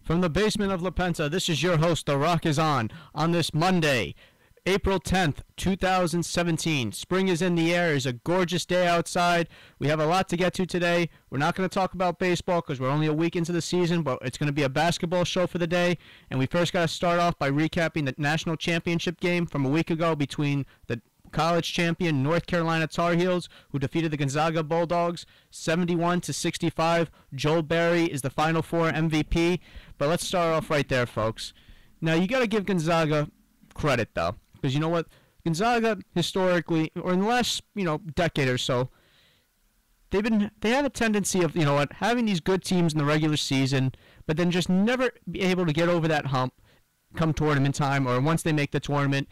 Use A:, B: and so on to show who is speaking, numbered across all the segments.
A: From the basement of La Penta, this is your host, The Rock is on this Monday, April 10th, 2017. Spring is in the air. It's a gorgeous day outside. We have a lot to get to today. We're not going to talk about baseball because we're only a week into the season, but it's going to be a basketball show for the day. And we first got to start off by recapping the national championship game from a week ago between the college champion North Carolina Tar Heels, who defeated the Gonzaga Bulldogs 71-65. Joel Berry is the Final Four MVP. But let's start off right there, folks. Now, you got to give Gonzaga credit, though, because you know what? Gonzaga, historically, or in the last, decade or so, they have a tendency of, having these good teams in the regular season, but then just never be able to get over that hump come tournament time, or once they make the tournament,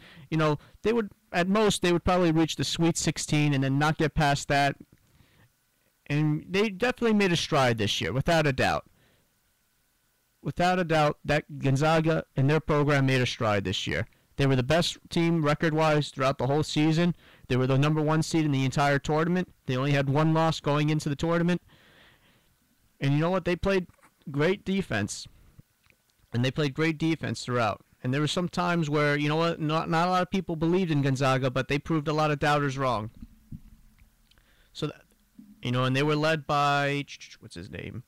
A: they would, at most, they would probably reach the Sweet 16 and then not get past that. And they definitely made a stride this year, without a doubt. Without a doubt, that Gonzaga and their program made a stride this year. They were the best team record-wise throughout the whole season. They were the number one seed in the entire tournament. They only had one loss going into the tournament. And you know what? They played great defense. And they played great defense throughout. And there were some times where, not a lot of people believed in Gonzaga, but they proved a lot of doubters wrong. So, and they were led by, what's his name?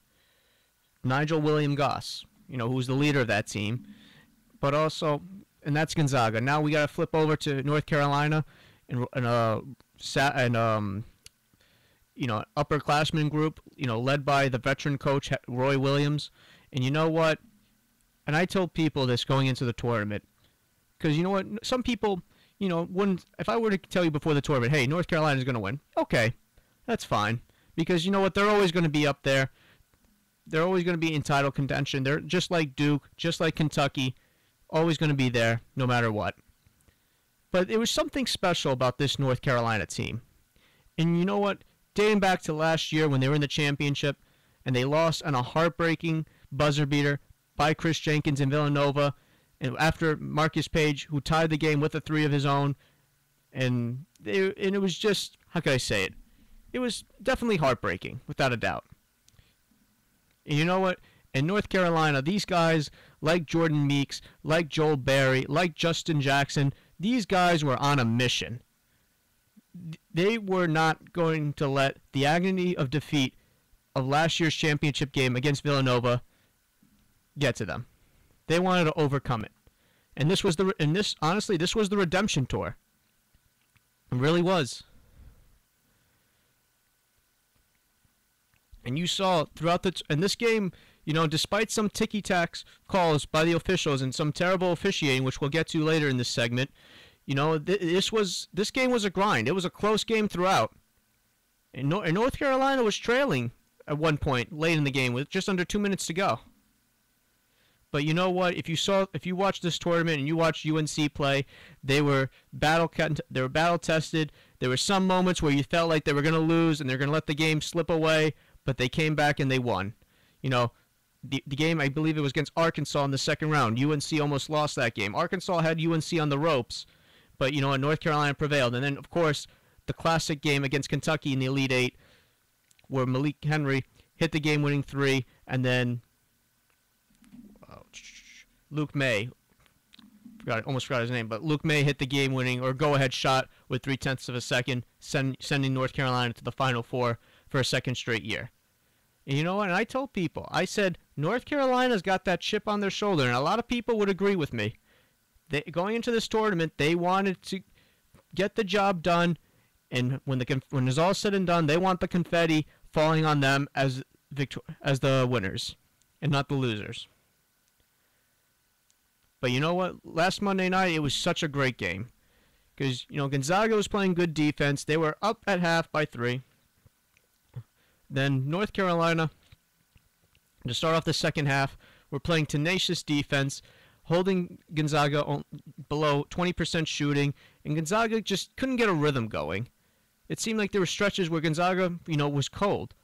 A: Nigel William Goss, who's the leader of that team. But also, and that's Gonzaga. Now we got to flip over to North Carolina and upperclassmen group, led by the veteran coach Roy Williams. And you know what? And I told people this going into the tournament, because you know what? Some people, wouldn't. If I were to tell you before the tournament, hey, North Carolina's going to win, okay, that's fine, because you know what? They're always going to be up there. They're always going to be in title contention. They're just like Duke, just like Kentucky, always going to be there no matter what. But there was something special about this North Carolina team. And you know what? Dating back to last year when they were in the championship and they lost on a heartbreaking buzzer beater by Chris Jenkins in Villanova, and after Marcus Page, who tied the game with a three of his own, and it was just, how can I say it? It was definitely heartbreaking, without a doubt. And you know what? In North Carolina, these guys, like Jordan Meeks, like Joel Berry, like Justin Jackson, these guys were on a mission. They were not going to let the agony of defeat of last year's championship game against Villanova get to them. They wanted to overcome it. And this was honestly, this was the redemption tour. It really was. And you saw throughout this game, despite some ticky-tack calls by the officials and some terrible officiating, which we'll get to later in this segment, this game was a grind. It was a close game throughout. And North Carolina was trailing at one point late in the game with just under 2 minutes to go. But you know what? If you watched this tournament and you watched UNC play, they were battle tested. There were some moments where you felt like they were going to lose and they're going to let the game slip away. But they came back and they won. The game, I believe it was against Arkansas in the second round. UNC almost lost that game. Arkansas had UNC on the ropes, but, North Carolina prevailed. And then, of course, the classic game against Kentucky in the Elite Eight, where Malik Henry hit the game-winning three, and then Luke May, almost forgot his name, but Luke May hit the game-winning or go-ahead shot with 0.3 of a second, sending North Carolina to the Final Four for a second straight year. And you know what? And I told people, I said, North Carolina's got that chip on their shoulder, and a lot of people would agree with me. Going into this tournament, they wanted to get the job done, and when it's all said and done, they want the confetti falling on them as the winners, and not the losers. But you know what? Last Monday night, it was such a great game. Because, Gonzaga was playing good defense. They were up at half by 3. Then North Carolina, to start off the second half, were playing tenacious defense, holding Gonzaga below 20% shooting, and Gonzaga just couldn't get a rhythm going. It seemed like there were stretches where Gonzaga, was cold.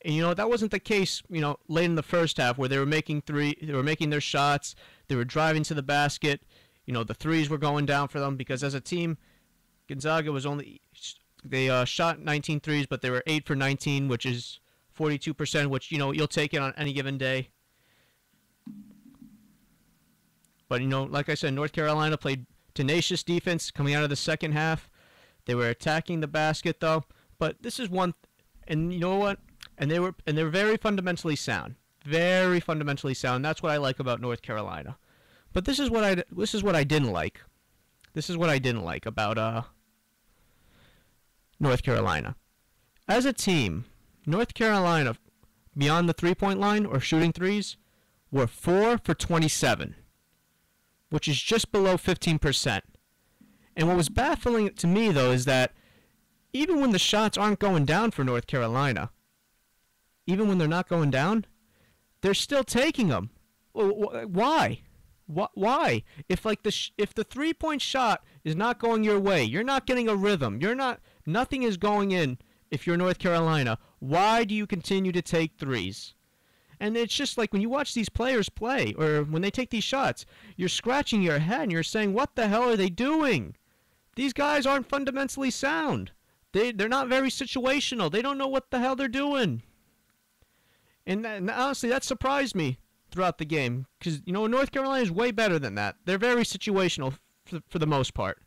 A: And, that wasn't the case, late in the first half where they were making their shots, they were driving to the basket, the threes were going down for them because as a team, Gonzaga was they shot 19 threes, but they were 8 for 19, which is 42%, which, you'll take it on any given day. But, like I said, North Carolina played tenacious defense coming out of the second half. They were attacking the basket, though. But this is one, and you know what? And they were very fundamentally sound. Very fundamentally sound. That's what I like about North Carolina. But this is what I didn't like. This is what I didn't like about North Carolina. As a team, North Carolina, beyond the three-point line or shooting threes, were 4 for 27, which is just below 15%. And what was baffling to me, though, is that even when the shots aren't going down for North Carolina, even when they're not going down, they're still taking them. Why? Why? If the three-point shot is not going your way, you're not getting a rhythm. Nothing is going in. If you're North Carolina, why do you continue to take threes? And it's just like when you watch these players play, or when they take these shots, you're scratching your head and you're saying, what the hell are they doing? These guys aren't fundamentally sound. They're not very situational. They don't know what the hell they're doing. And honestly, that surprised me throughout the game. Because, North Carolina is way better than that. They're very situational for the most part.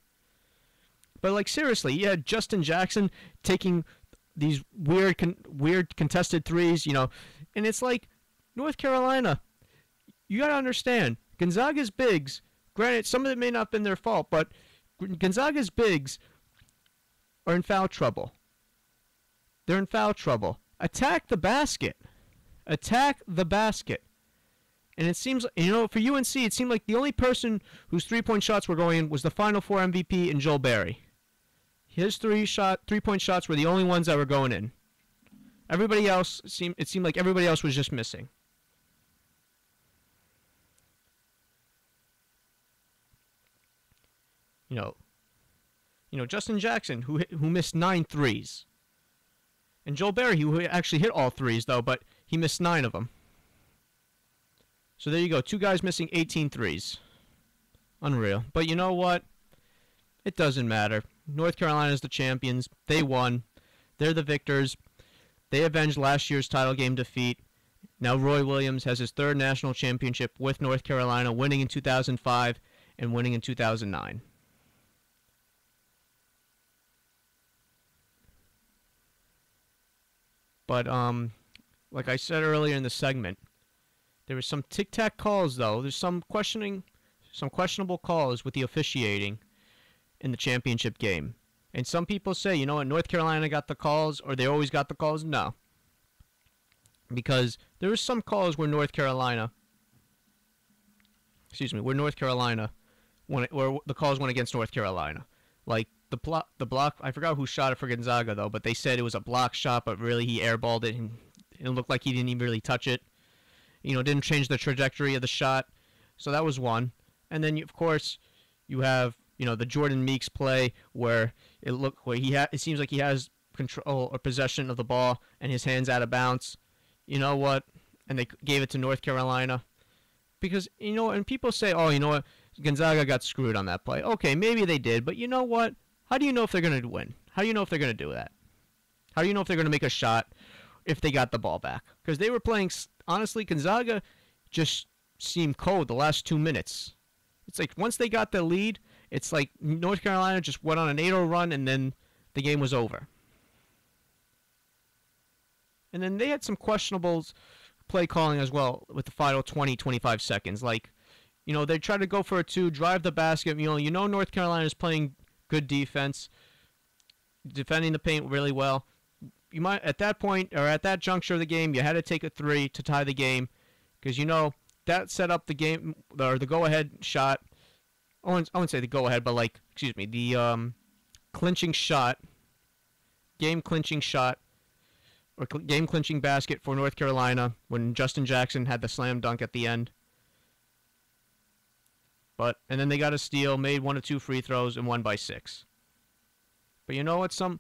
A: But, seriously, you had Justin Jackson taking these weird contested threes, and it's like, North Carolina, you got to understand, Gonzaga's bigs, granted, some of it may not have been their fault, but Gonzaga's bigs are in foul trouble. They're in foul trouble. Attack the basket. Attack the basket. And it seems, for UNC, it seemed like the only person whose three-point shots were going in was the Final Four MVP in Joel Berry. His three-point shots were the only ones that were going in. Everybody else, it seemed like everybody else was just missing. Justin Jackson, who missed 9 threes. And Joel Berry, who actually hit all threes, though, but he missed 9 of them. So there you go. 2 guys missing 18 threes. Unreal. But you know what? It doesn't matter. North Carolina's the champions. They won. They're the victors. They avenged last year's title game defeat. Now Roy Williams has his 3rd national championship with North Carolina, winning in 2005 and winning in 2009. But, like I said earlier in the segment, there were some tic-tac calls, though. There's some questionable calls with the officiating in the championship game. And some people say, North Carolina got the calls, or they always got the calls. No. Because there were some calls where North Carolina, where the calls went against North Carolina. Like, the block, I forgot who shot it for Gonzaga, though, but they said it was a block shot, but really he airballed it, and it looked like he didn't even really touch it. Didn't change the trajectory of the shot. So that was one. And then, of course, you have, the Jordan Meeks play where it seems like he has control or possession of the ball and his hand's out of bounds. You know what? And they gave it to North Carolina. Because, and people say, oh, you know what? Gonzaga got screwed on that play. Okay, maybe they did, but you know what? How do you know if they're going to win? How do you know if they're going to do that? How do you know if they're going to make a shot if they got the ball back? Because they were playing, honestly, Gonzaga just seemed cold the last 2 minutes. It's like once they got the lead, it's like North Carolina just went on an 8-0 run and then the game was over. And then they had some questionable play calling as well with the final 20, 25 seconds. Like, they tried to go for a 2, drive the basket. North Carolina is playing good defense, defending the paint really well. You might, at that point, or at that juncture of the game, you had to take a 3 to tie the game. Because, that set up the game, or the go-ahead shot. I wouldn't say the go-ahead, but the clinching shot, game-clinching shot, or game-clinching basket for North Carolina when Justin Jackson had the slam dunk at the end. And then they got a steal, made 1 or 2 free throws, and won by 6. But you know what? Some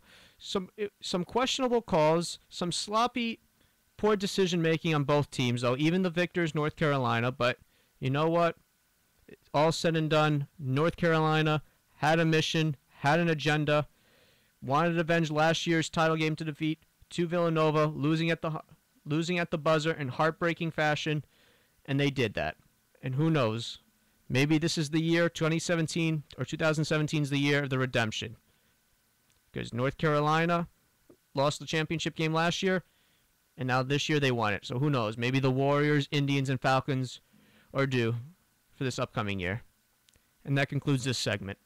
A: questionable calls, some sloppy, poor decision-making on both teams, though. Even the victors, North Carolina. But you know what? All said and done, North Carolina had a mission, had an agenda, wanted to avenge last year's title game to defeat to Villanova, losing at the buzzer in heartbreaking fashion, and they did that. And who knows? Maybe this is the year 2017 or 2017 is the year of the redemption. Because North Carolina lost the championship game last year, and now this year they won it. So who knows? Maybe the Warriors, Indians, and Falcons are due for this upcoming year. And that concludes this segment.